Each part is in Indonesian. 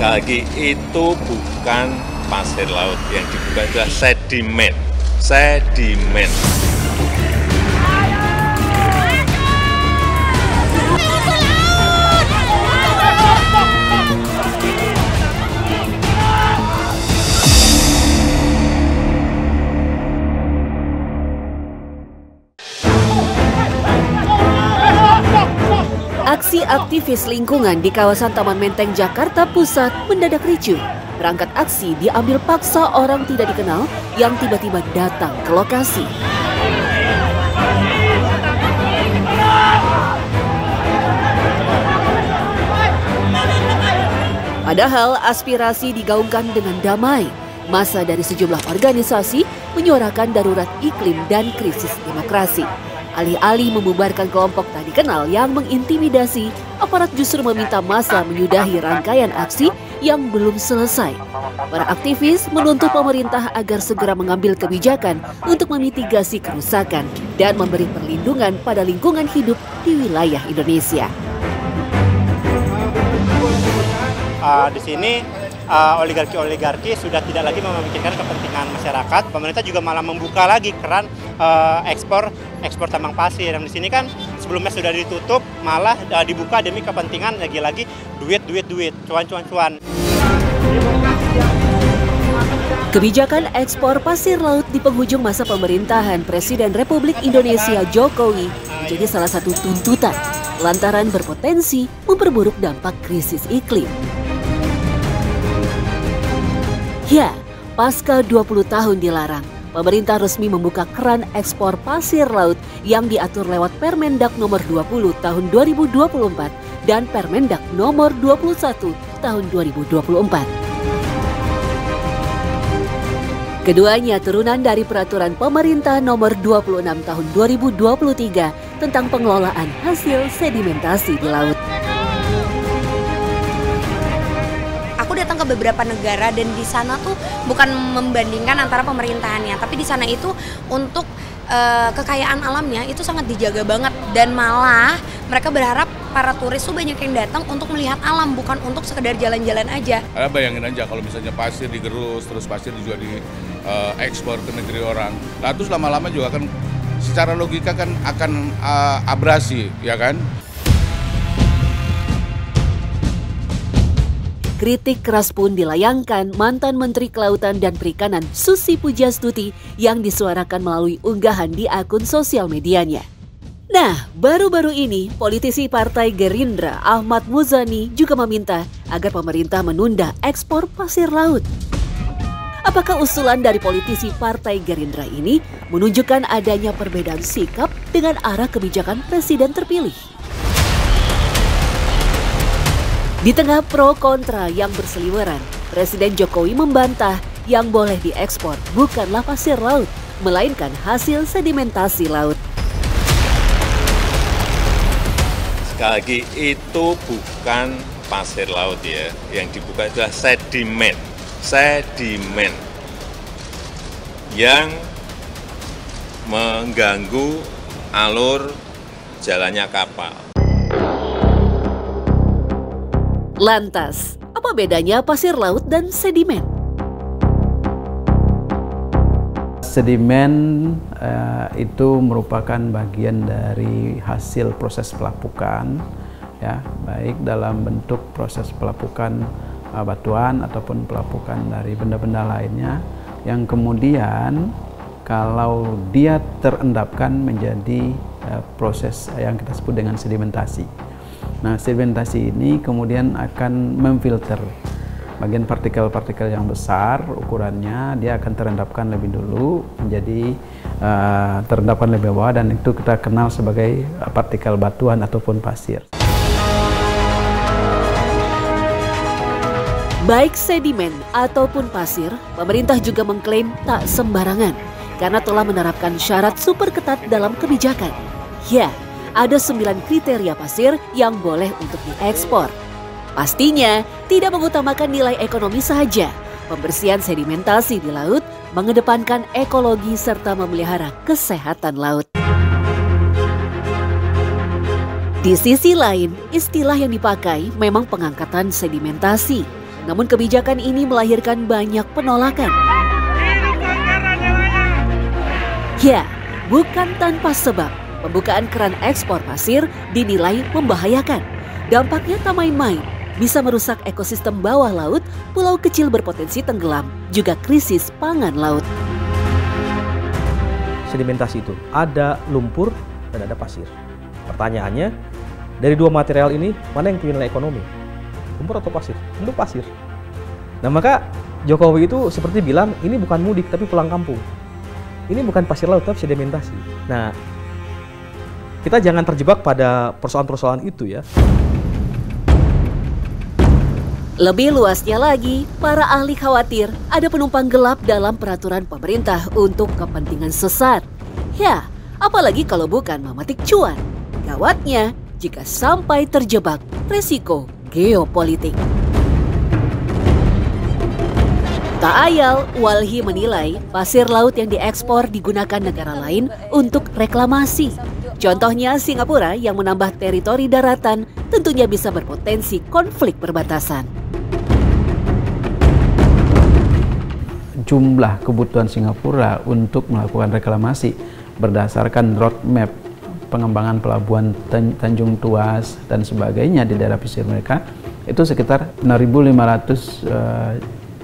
Sekali lagi, itu bukan pasir laut. Yang dibuka adalah sedimen. Sedimen. Aksi aktivis lingkungan di kawasan Taman Menteng, Jakarta Pusat mendadak ricuh. Perangkat aksi diambil paksa orang tidak dikenal yang tiba-tiba datang ke lokasi. Padahal aspirasi digaungkan dengan damai. Massa dari sejumlah organisasi menyuarakan darurat iklim dan krisis demokrasi. Alih-alih membubarkan kelompok tak dikenal yang mengintimidasi, aparat justru meminta massa menyudahi rangkaian aksi yang belum selesai. Para aktivis menuntut pemerintah agar segera mengambil kebijakan untuk memitigasi kerusakan dan memberi perlindungan pada lingkungan hidup di wilayah Indonesia. Di sini oligarki sudah tidak lagi memikirkan kepentingan masyarakat. Pemerintah juga malah membuka lagi keran ekspor tambang pasir. Yang di sini kan sebelumnya sudah ditutup, malah dibuka demi kepentingan lagi-lagi duit, cuan. Kebijakan ekspor pasir laut di penghujung masa pemerintahan Presiden Republik Indonesia Jokowi menjadi salah satu tuntutan lantaran berpotensi memperburuk dampak krisis iklim. Ya, pasca 20 tahun dilarang, pemerintah resmi membuka keran ekspor pasir laut yang diatur lewat Permendak nomor 20 tahun 2024 dan Permendak nomor 21 tahun 2024. Keduanya turunan dari peraturan pemerintah nomor 26 tahun 2023 tentang pengelolaan hasil sedimentasi di laut. Aku datang ke beberapa negara dan di sana tuh bukan membandingkan antara pemerintahannya, tapi di sana itu untuk kekayaan alamnya itu sangat dijaga banget, dan malah mereka berharap para turis tuh banyak yang datang untuk melihat alam, bukan untuk sekedar jalan-jalan aja. Bayangin aja kalau misalnya pasir digerus, terus pasir juga diekspor ke negeri orang. Nah terus lama-lama juga kan secara logika kan akan abrasi, ya kan? Kritik keras pun dilayangkan mantan Menteri Kelautan dan Perikanan Susi Pujastuti yang disuarakan melalui unggahan di akun sosial medianya. Nah, baru-baru ini politisi Partai Gerindra Ahmad Muzani juga meminta agar pemerintah menunda ekspor pasir laut. Apakah usulan dari politisi Partai Gerindra ini menunjukkan adanya perbedaan sikap dengan arah kebijakan Presiden terpilih? Di tengah pro kontra yang berseliweran, Presiden Jokowi membantah yang boleh diekspor bukanlah pasir laut, melainkan hasil sedimentasi laut. Sekali lagi, itu bukan pasir laut ya. Yang dibuka adalah sedimen. Sedimen yang mengganggu alur jalannya kapal. Lantas, apa bedanya pasir laut dan sedimen? Sedimen itu merupakan bagian dari hasil proses pelapukan, ya, baik dalam bentuk proses pelapukan batuan ataupun pelapukan dari benda-benda lainnya, yang kemudian kalau dia terendapkan menjadi proses yang kita sebut dengan sedimentasi. Nah, sedimentasi ini kemudian akan memfilter bagian partikel-partikel yang besar ukurannya, dia akan terendapkan lebih dulu menjadi terendapkan lebih bawah, dan itu kita kenal sebagai partikel batuan ataupun pasir. Baik sedimen ataupun pasir, pemerintah juga mengklaim tak sembarangan karena telah menerapkan syarat super ketat dalam kebijakan. Ya, ada 9 kriteria pasir yang boleh untuk diekspor. Pastinya tidak mengutamakan nilai ekonomi saja. Pembersihan sedimentasi di laut mengedepankan ekologi serta memelihara kesehatan laut. Di sisi lain, istilah yang dipakai memang pengangkatan sedimentasi. Namun kebijakan ini melahirkan banyak penolakan. Ya, bukan tanpa sebab pembukaan keran ekspor pasir dinilai membahayakan. Dampaknya tak main-main, bisa merusak ekosistem bawah laut, pulau kecil berpotensi tenggelam, juga krisis pangan laut. Sedimentasi itu ada lumpur dan ada pasir. Pertanyaannya, dari dua material ini mana yang punya nilai ekonomi? Lumpur atau pasir? Tentu pasir. Nah, maka Jokowi itu seperti bilang, ini bukan mudik tapi pulang kampung. Ini bukan pasir laut tapi sedimentasi. Nah, kita jangan terjebak pada persoalan-persoalan itu ya. Lebih luasnya lagi, para ahli khawatir ada penumpang gelap dalam peraturan pemerintah untuk kepentingan sesat. Ya, apalagi kalau bukan memetik cuan. Gawatnya jika sampai terjebak resiko geopolitik. Tak ayal, Walhi menilai pasir laut yang diekspor digunakan negara lain untuk reklamasi. Contohnya Singapura yang menambah teritori daratan tentunya bisa berpotensi konflik perbatasan. Jumlah kebutuhan Singapura untuk melakukan reklamasi berdasarkan roadmap pengembangan pelabuhan Tanjung Tuas dan sebagainya di daerah pesisir mereka itu sekitar 6.500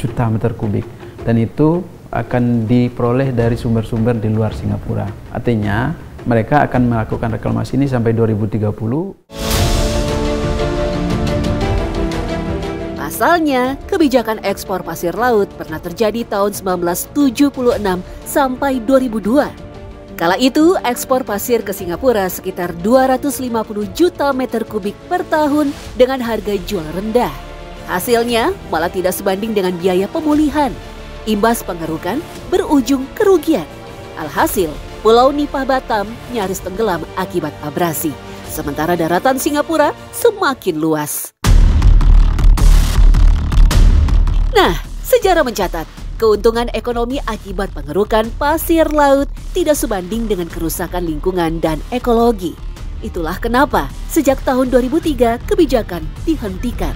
juta meter kubik, dan itu akan diperoleh dari sumber-sumber di luar Singapura. Artinya mereka akan melakukan reklamasi ini sampai 2030. Pasalnya, kebijakan ekspor pasir laut pernah terjadi tahun 1976 sampai 2002. Kala itu, ekspor pasir ke Singapura sekitar 250 juta meter kubik per tahun dengan harga jual rendah. Hasilnya malah tidak sebanding dengan biaya pemulihan. Imbas pengerukan berujung kerugian. Alhasil, Pulau Nipah Batam nyaris tenggelam akibat abrasi. Sementara daratan Singapura semakin luas. Nah, sejarah mencatat, keuntungan ekonomi akibat pengerukan pasir laut tidak sebanding dengan kerusakan lingkungan dan ekologi. Itulah kenapa sejak tahun 2003 kebijakan dihentikan.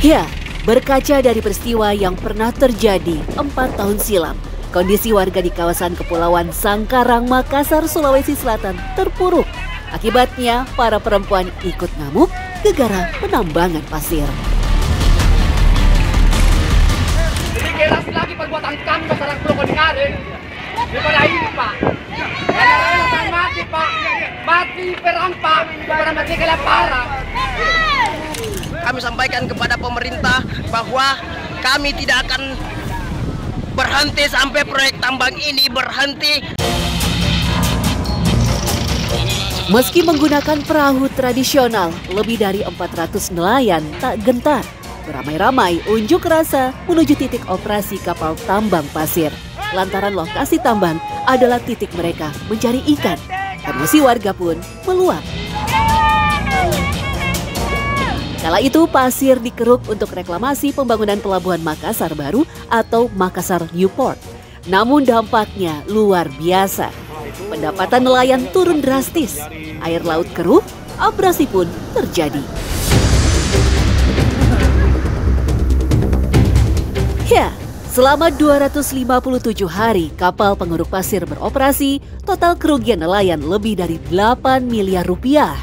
Ya, berkaca dari peristiwa yang pernah terjadi 4 tahun silam, kondisi warga di kawasan Kepulauan Sangkarang, Makassar, Sulawesi Selatan terpuruk. Akibatnya, para perempuan ikut ngamuk gara-gara penambangan pasir. Lebih keras lagi perbuatan kami masyarakat Pulau Kodingaring daripada ini, Pak. Karena akan mati, Pak. Mati perang, Pak. Daripada mati kelaparan. Kami sampaikan kepada pemerintah bahwa kami tidak akan berhenti sampai proyek tambang ini berhenti. Meski menggunakan perahu tradisional, lebih dari 400 nelayan tak gentar. Beramai-ramai unjuk rasa menuju titik operasi kapal tambang pasir. Lantaran lokasi tambang adalah titik mereka mencari ikan. Emosi warga pun meluap. Kala itu pasir dikeruk untuk reklamasi pembangunan pelabuhan Makassar baru atau Makassar Newport. Namun dampaknya luar biasa. Pendapatan nelayan turun drastis. Air laut keruh, abrasi pun terjadi. Ya, selama 257 hari kapal pengeruk pasir beroperasi, total kerugian nelayan lebih dari 8 miliar rupiah.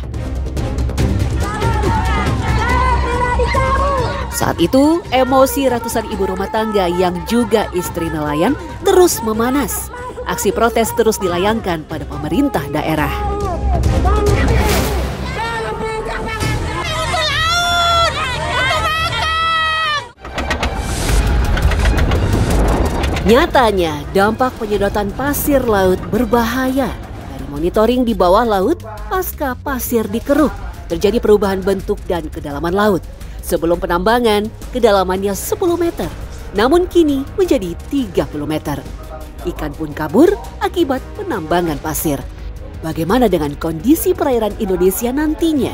Saat itu, emosi ratusan ibu rumah tangga yang juga istri nelayan terus memanas. Aksi protes terus dilayangkan pada pemerintah daerah. Nyatanya, dampak penyedotan pasir laut berbahaya. Dari monitoring di bawah laut, pasca pasir dikeruk, terjadi perubahan bentuk dan kedalaman laut. Sebelum penambangan, kedalamannya 10 meter, namun kini menjadi 30 meter. Ikan pun kabur akibat penambangan pasir. Bagaimana dengan kondisi perairan Indonesia nantinya?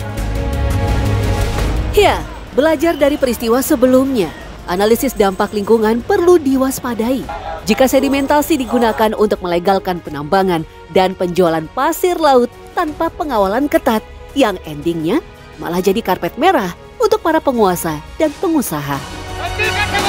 Ya, belajar dari peristiwa sebelumnya, analisis dampak lingkungan perlu diwaspadai. Jika sedimentasi digunakan untuk melegalkan penambangan dan penjualan pasir laut tanpa pengawalan ketat, yang endingnya malah jadi karpet merah untuk para penguasa dan pengusaha. Hentikan